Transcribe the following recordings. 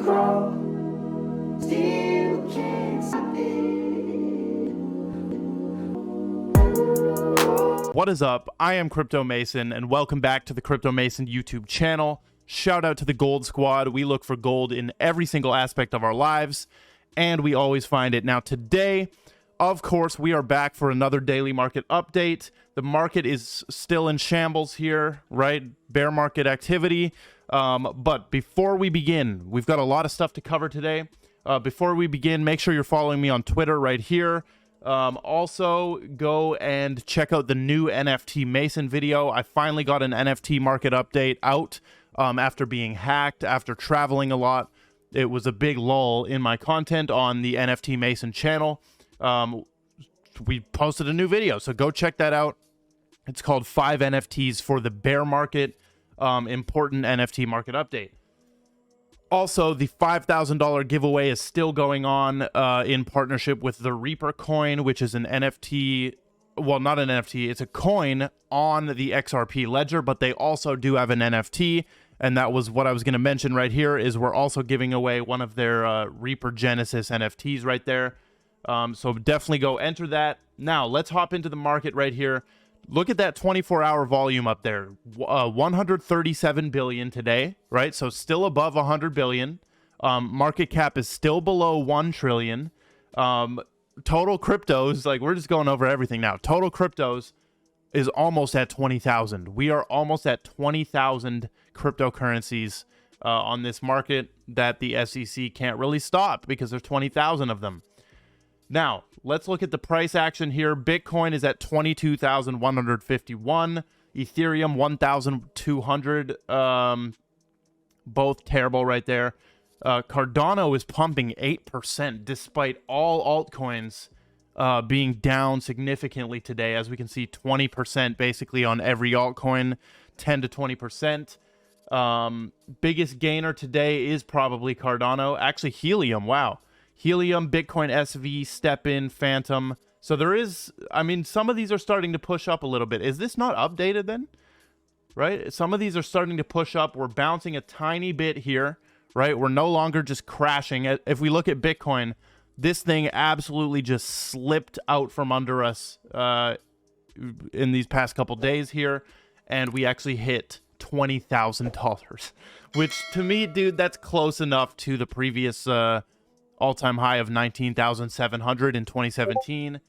grow, still can't stop it. What is up? I am Crypto Mason, and welcome back to the Crypto Mason YouTube channel. Shout out to the Gold Squad. We look for gold in every single aspect of our lives, and we always find it. Now today, of course, we are back for another daily market update. The market is still in shambles here, right? Bear market activity. But before we begin, we've got a lot of stuff to cover today. Before we begin, make sure you're following me on Twitter right here. Also, go and check out the new NFT Mason video. I finally got an NFT market update out after being hacked, after traveling a lot. It was a big lull in my content on the NFT Mason channel. We posted a new video, so go check that out. It's called 5 NFTs for the bear market, important NFT market update. Also, the $5,000 giveaway is still going on in partnership with the Reaper coin, which is an NFT. Well, not an NFT. It's a coin on the XRP ledger, but they also do have an NFT. And that was what I was going to mention right here is we're also giving away one of their Reaper Genesis NFTs right there. So definitely go enter that. Now, let's hop into the market right here. Look at that 24-hour volume up there. 137 billion today, right? So still above 100 billion. Market cap is still below 1 trillion. Total cryptos, like we're just going over everything now. Total cryptos is almost at 20,000. We are almost at 20,000 cryptocurrencies on this market that the SEC can't really stop because there's 20,000 of them. Now, let's look at the price action here. Bitcoin is at 22,151. Ethereum, 1,200. Both terrible right there. Cardano is pumping 8% despite all altcoins being down significantly today. As we can see, 20% basically on every altcoin, 10 to 20%. Biggest gainer today is probably Cardano. Actually, Helium, wow. Helium, Bitcoin SV, Step-In, Phantom. So there is, I mean, some of these are starting to push up a little bit. Is this not updated then? Right? Some of these are starting to push up. We're bouncing a tiny bit here, right? We're no longer just crashing. If we look at Bitcoin, this thing absolutely just slipped out from under us in these past couple days here. And we actually hit $20,000, which to me, dude, that's close enough to the previous all-time high of 19,700 in 2017.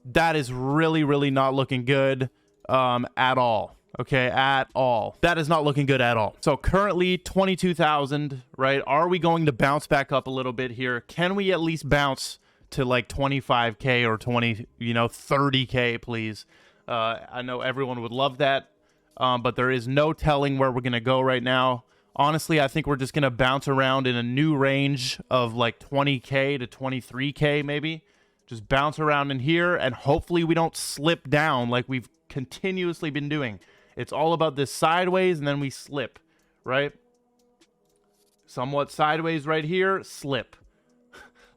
That is really not looking good at all. Okay, at all. That is not looking good at all. So currently 22,000, right? Are we going to bounce back up a little bit here? Can we at least bounce to like 25K or 30K, please? I know everyone would love that, but there is no telling where we're going to go right now. Honestly, I think we're just going to bounce around in a new range of like 20K to 23K maybe. Just bounce around in here, and hopefully we don't slip down like we've continuously been doing. It's all about this sideways, and then we slip, right? Somewhat sideways right here, slip.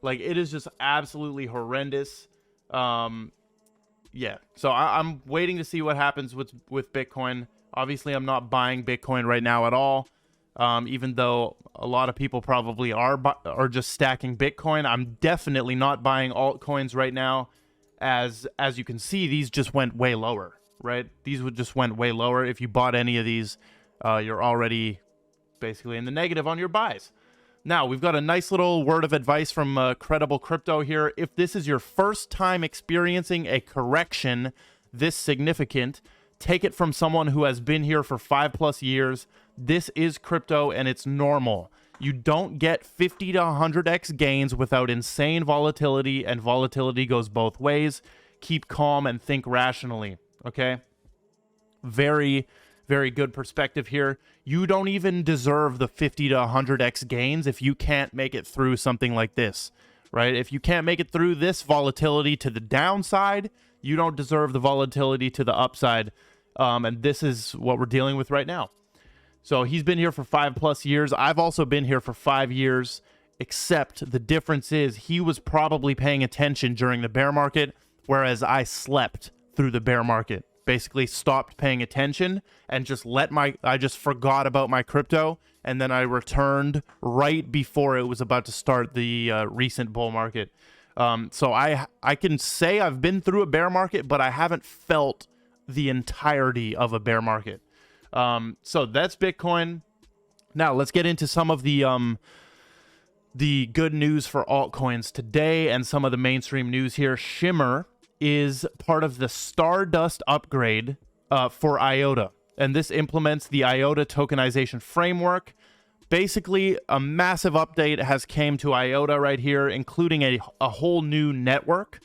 Like, it is just absolutely horrendous. Yeah, so I'm waiting to see what happens with Bitcoin. Obviously, I'm not buying Bitcoin right now at all. Even though a lot of people probably are just stacking Bitcoin, I'm definitely not buying altcoins right now. As you can see, these just went way lower, right? These just went way lower. If you bought any of these, you're already basically in the negative on your buys. Now, we've got a nice little word of advice from Credible Crypto here. If this is your first time experiencing a correction this significant, take it from someone who has been here for 5+ years. This is crypto and it's normal. You don't get 50 to 100x gains without insane volatility, and volatility goes both ways. Keep calm and think rationally, okay? Very good perspective here. You don't even deserve the 50 to 100x gains if you can't make it through something like this, right? If you can't make it through this volatility to the downside, you don't deserve the volatility to the upside. And this is what we're dealing with right now. So he's been here for 5+ years. I've also been here for 5 years, except the difference is he was probably paying attention during the bear market, whereas I slept through the bear market, basically stopped paying attention and just I just forgot about my crypto, and then I returned right before it was about to start the recent bull market. So I can say I've been through a bear market, but I haven't felt the entirety of a bear market. So that's Bitcoin. Now let's get into some of the good news for altcoins today and some of the mainstream news here. Shimmer is part of the Stardust upgrade for Iota, and this implements the Iota tokenization framework. Basically, a massive update has came to Iota right here, including a whole new network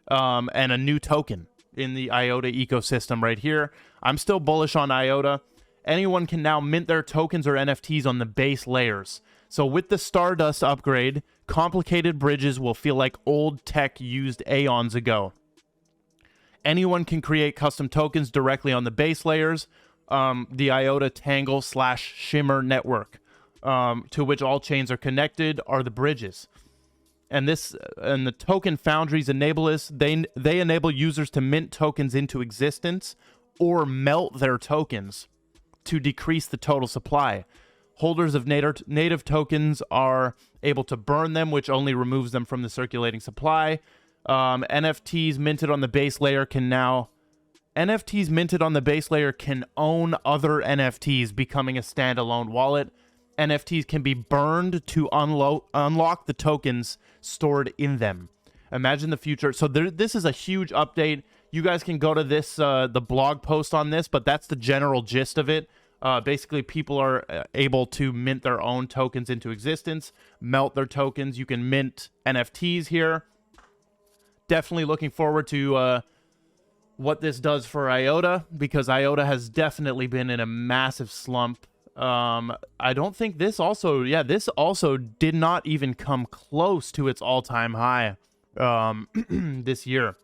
and a new token in the Iota ecosystem right here. I'm still bullish on Iota. Anyone can now mint their tokens or NFTs on the base layers. So with the Stardust upgrade, complicated bridges will feel like old tech used aeons ago. Anyone can create custom tokens directly on the base layers, the Iota Tangle / Shimmer network, to which all chains are connected, are the bridges. And the token foundries enable this. They enable users to mint tokens into existence or melt their tokens to decrease the total supply. Holders of native tokens are able to burn them, which only removes them from the circulating supply. NFTs minted on the base layer can own other NFTs, becoming a standalone wallet. NFTs can be burned to unlock the tokens stored in them. Imagine the future. So this is a huge update. You guys can go to this the blog post on this, but that's the general gist of it. Basically, people are able to mint their own tokens into existence, melt their tokens. You can mint NFTs here. Definitely looking forward to what this does for Iota, because Iota has definitely been in a massive slump. I don't think this also did not even come close to its all-time high this year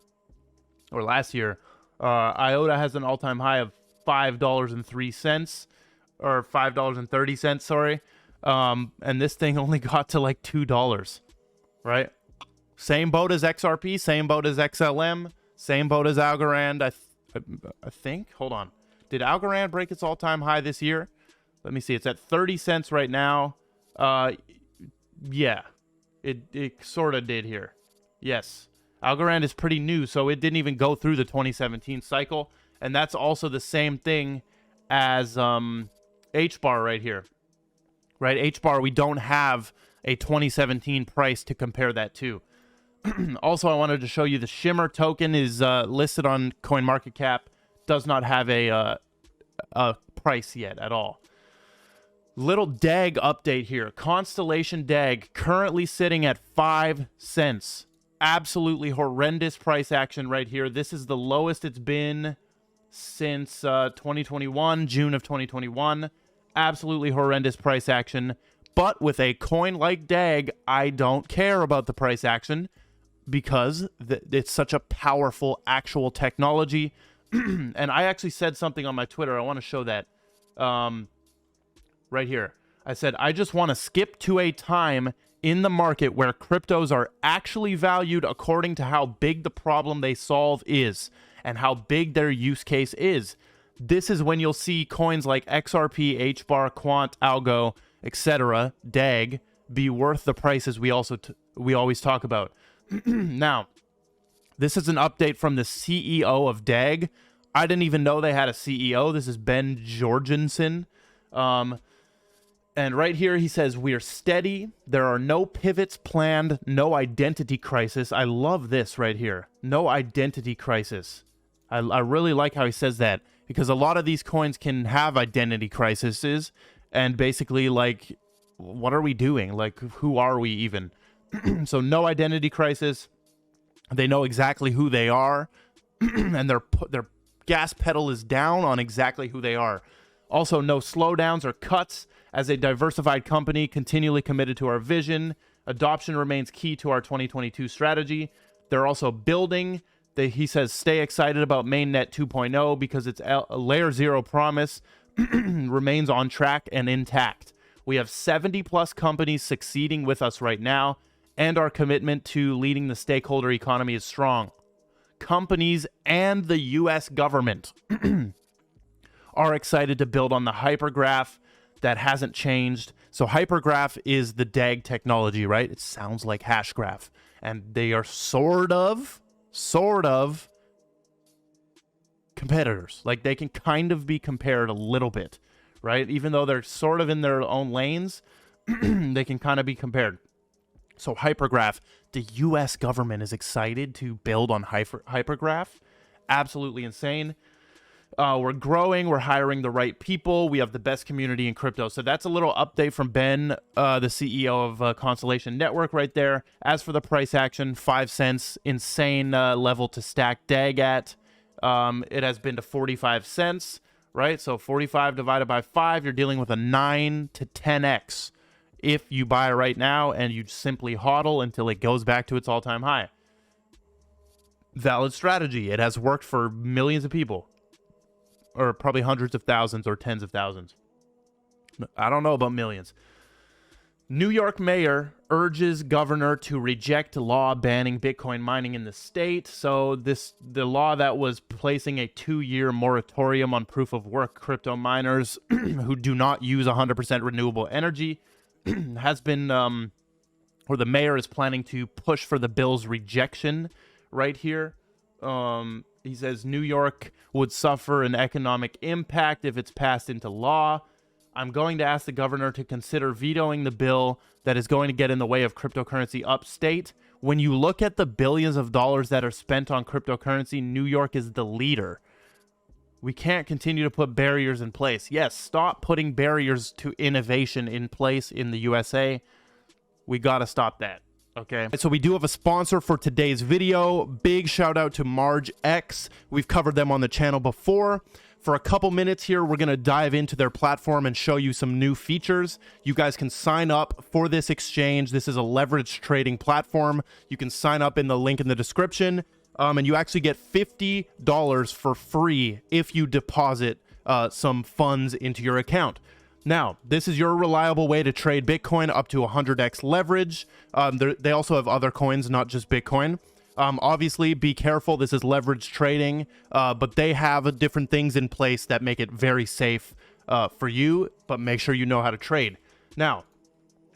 or last year. Iota has an all-time high of $5.03 or $5.30, sorry. And this thing only got to like $2, right? Same boat as XRP, same boat as XLM, same boat as Algorand. I think. Hold on. Did Algorand break its all-time high this year? Let me see. It's at 30 cents right now. Yeah, it sort of did here. Yes. Algorand is pretty new, so it didn't even go through the 2017 cycle. And that's also the same thing as Hbar right here. Right? Hbar, we don't have a 2017 price to compare that to. Also, I wanted to show you the Shimmer token is listed on CoinMarketCap. Does not have a price yet at all. Little DAG update here. Constellation DAG currently sitting at 5 cents. Absolutely horrendous price action right here. This is the lowest it's been since 2021, June of 2021. Absolutely horrendous price action. But with a coin like DAG, I don't care about the price action because it's such a powerful actual technology. And I actually said something on my Twitter. I want to show that right here. I said, I just want to skip to a time in the market where cryptos are actually valued according to how big the problem they solve is and how big their use case is. This is when you'll see coins like XRP, Hbar, Quant, Algo, etc., DAG, be worth the prices we always talk about. Now, this is an update from the CEO of DAG. I didn't even know they had a CEO. This is Ben Jorgensen. And right here he says, we're steady. There are no pivots planned, no identity crisis. I love this right here. No identity crisis. I really like how he says that, because a lot of these coins can have identity crises and basically like, what are we doing? Like, who are we even? So no identity crisis. They know exactly who they are and their gas pedal is down on exactly who they are. Also, no slowdowns or cuts. As a diversified company, continually committed to our vision. Adoption remains key to our 2022 strategy. They're also building. He says, stay excited about mainnet 2.0 because its layer 0 promise remains on track and intact. We have 70 plus companies succeeding with us right now, and our commitment to leading the stakeholder economy is strong. companies and the US government are excited to build on the hypergraph. That hasn't changed. So hypergraph is the DAG technology, right? It sounds like hashgraph. And they are sort of competitors. Like, they can kind of be compared a little bit, right? Even though they're sort of in their own lanes, they can kind of be compared. So hypergraph, the US government is excited to build on hypergraph. Absolutely insane. We're growing. We're hiring the right people. We have the best community in crypto. So that's a little update from Ben, the CEO of Constellation Network right there. As for the price action, 5 cents, insane level to stack DAG at. It has been to 45 cents, right? So 45 divided by 5, you're dealing with a 9 to 10x if you buy right now and you simply hodl until it goes back to its all-time high. Valid strategy. It has worked for millions of people. Or probably hundreds of thousands or tens of thousands. I don't know about millions. New York mayor urges governor to reject law banning Bitcoin mining in the state. So the law that was placing a 2-year moratorium on proof of work crypto miners who do not use 100% renewable energy has been, or the mayor is planning to push for the bill's rejection right here. He says New York would suffer an economic impact if it's passed into law. I'm going to ask the governor to consider vetoing the bill that is going to get in the way of cryptocurrency upstate. When you look at the billions of dollars that are spent on cryptocurrency, New York is the leader. We can't continue to put barriers in place. Yes, stop putting barriers to innovation in place in the USA. We got to stop that. Okay, so we do have a sponsor for today's video. Big shout out to Margex. We've covered them on the channel before. For a couple minutes here, we're going to dive into their platform and show you some new features. You guys can sign up for this exchange. This is a leveraged trading platform. You can sign up in the link in the description, and you actually get $50 for free if you deposit some funds into your account. Now, this is your reliable way to trade Bitcoin up to 100x leverage. They also have other coins, not just Bitcoin. Obviously, be careful. This is leverage trading, but they have different things in place that make it very safe for you, but make sure you know how to trade. Now,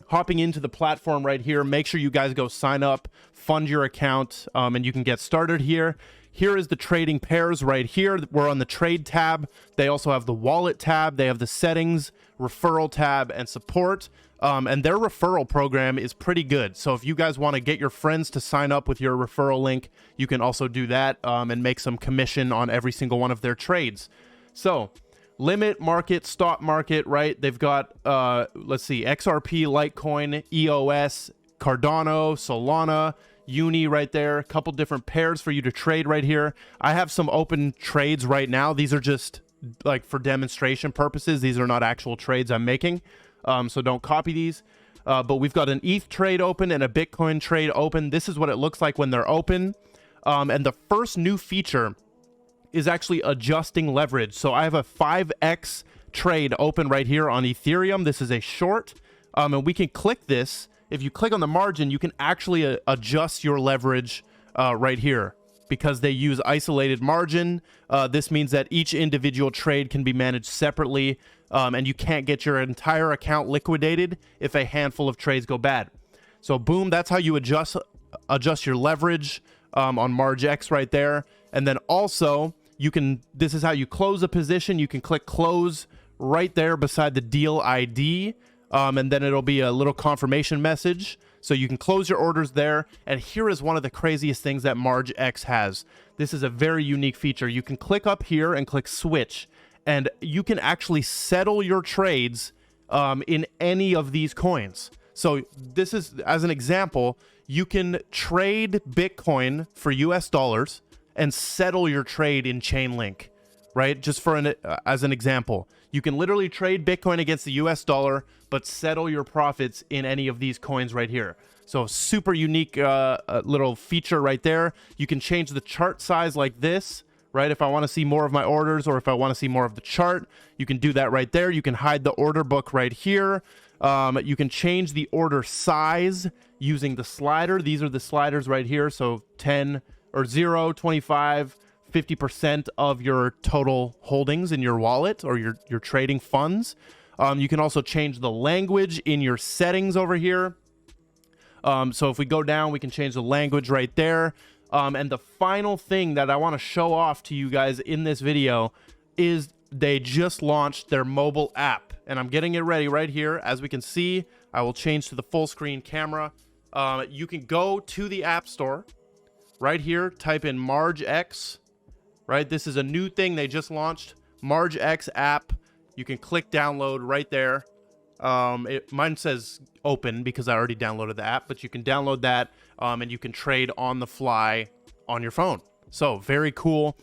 hopping into the platform right here, make sure you guys go sign up, fund your account, and you can get started here. Here is the trading pairs right here. We're on the trade tab. They also have the wallet tab. They have the settings, referral tab, and support. And their referral program is pretty good. So if you guys want to get your friends to sign up with your referral link, you can also do that and make some commission on every single one of their trades. So limit market, stop market, right? They've got, let's see, XRP, Litecoin, EOS, Cardano, Solana, Uni right there. A couple different pairs for you to trade right here. I have some open trades right now. These are just like for demonstration purposes. These are not actual trades I'm making. So don't copy these. But we've got an ETH trade open and a Bitcoin trade open. This is what it looks like when they're open. And the first new feature is actually adjusting leverage. So I have a 5x trade open right here on Ethereum. This is a short. And we can click this. If you click on the margin, you can actually adjust your leverage right here because they use isolated margin. This means that each individual trade can be managed separately, and you can't get your entire account liquidated if a handful of trades go bad. So boom, that's how you adjust your leverage on Margex right there. And then also you can, this is how you close a position. You can click close right there beside the deal ID. And then it'll be a little confirmation message. So you can close your orders there. And here is one of the craziest things that Margex has. This is a very unique feature. You can click up here and click switch. And you can actually settle your trades in any of these coins. So this is, as an example, you can trade Bitcoin for US dollars and settle your trade in Chainlink, right? Just for as an example. You can literally trade Bitcoin against the US dollar, but settle your profits in any of these coins right here. So super unique little feature right there. You can change the chart size like this, right? If I want to see more of my orders or if I want to see more of the chart, you can do that right there. You can hide the order book right here. You can change the order size using the slider. These are the sliders right here. So 10, or 0, 25, 50% of your total holdings in your wallet or your trading funds. You can also change the language in your settings over here. So if we go down, we can change the language right there. And the final thing that I want to show off to you guys in this video is they just launched their mobile app, and I'm getting it ready right here. As we can see, I will change to the full screen camera. You can go to the App Store right here, type in Margex, right? This is a new thing they just launched, Margex app. You can click download right there. Mine says open because I already downloaded the app, but you can download that and you can trade on the fly on your phone. So very cool.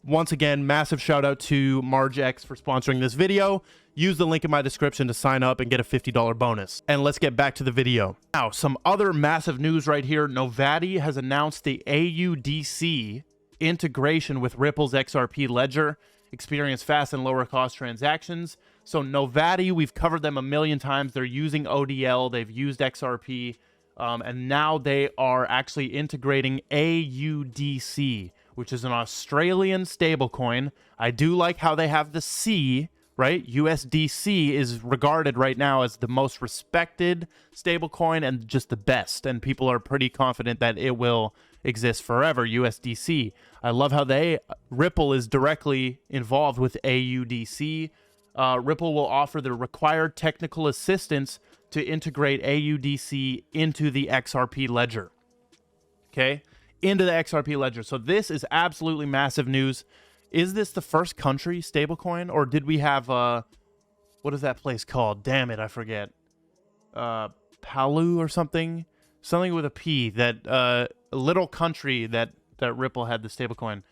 Once again, massive shout out to Margex for sponsoring this video. Use the link in my description to sign up and get a $50 bonus. And let's get back to the video. Now, some other massive news right here. Novati has announced the Audc integration with Ripple's XRP ledger. Experience fast and lower cost transactions. So Novati, we've covered them a million times. They're using ODL, they've used XRP, and now they are actually integrating Audc, which is an Australian stablecoin. I do like how they have the C, right? USDC is regarded right now as the most respected stablecoin and just the best, and people are pretty confident that it will exist forever, USDC. I love how Ripple is directly involved with Audc. Ripple will offer the required technical assistance to integrate Audc into the XRP ledger. Okay, into the XRP ledger. So this is absolutely massive news. Is this the first country stablecoin, or did we have what is that place called? Damn it, I forget. Palu or something with a P. That little country that Ripple had the stablecoin.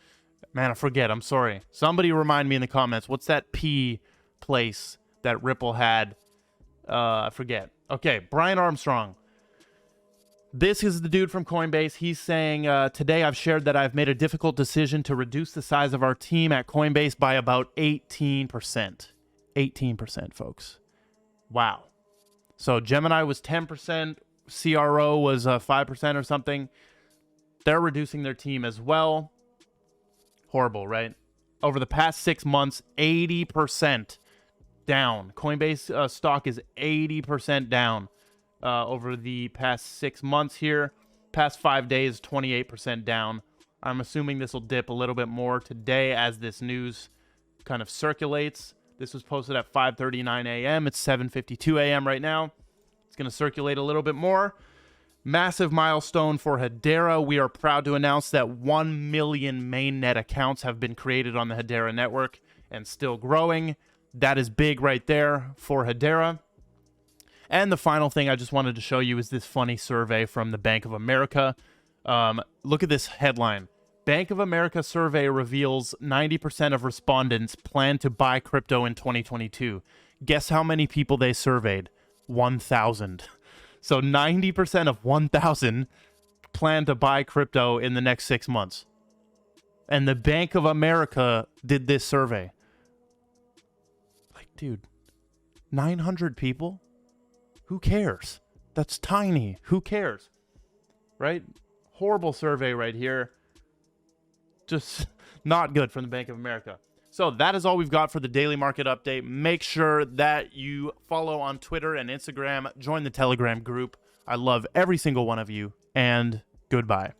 Man, I forget. I'm sorry. Somebody remind me in the comments. What's that P place that Ripple had? I forget. Okay, Brian Armstrong. This is the dude from Coinbase. He's saying, today I've shared that I've made a difficult decision to reduce the size of our team at Coinbase by about 18%. 18%, folks. Wow. So Gemini was 10%. CRO was 5% or something. They're reducing their team as well. Horrible, right? Over the past 6 months, 80% down. Coinbase stock is 80% down over the past 6 months here. Past 5 days, 28% down. I'm assuming this will dip a little bit more today as this news kind of circulates. This was posted at 5:39 a.m. It's 7:52 a.m. right now. It's going to circulate a little bit more. Massive milestone for Hedera. We are proud to announce that 1 million mainnet accounts have been created on the Hedera network and still growing. That is big right there for Hedera. And the final thing I just wanted to show you is this funny survey from the Bank of America. Look at this headline. Bank of America survey reveals 90% of respondents plan to buy crypto in 2022. Guess how many people they surveyed? 1,000. So 90% of 1,000 plan to buy crypto in the next 6 months. And the Bank of America did this survey. Like, dude, 900 people? Who cares? That's tiny. Who cares? Right? Horrible survey right here. Just not good from the Bank of America. So that is all we've got for the daily market update. Make sure that you follow on Twitter and Instagram. Join the Telegram group. I love every single one of you. And goodbye.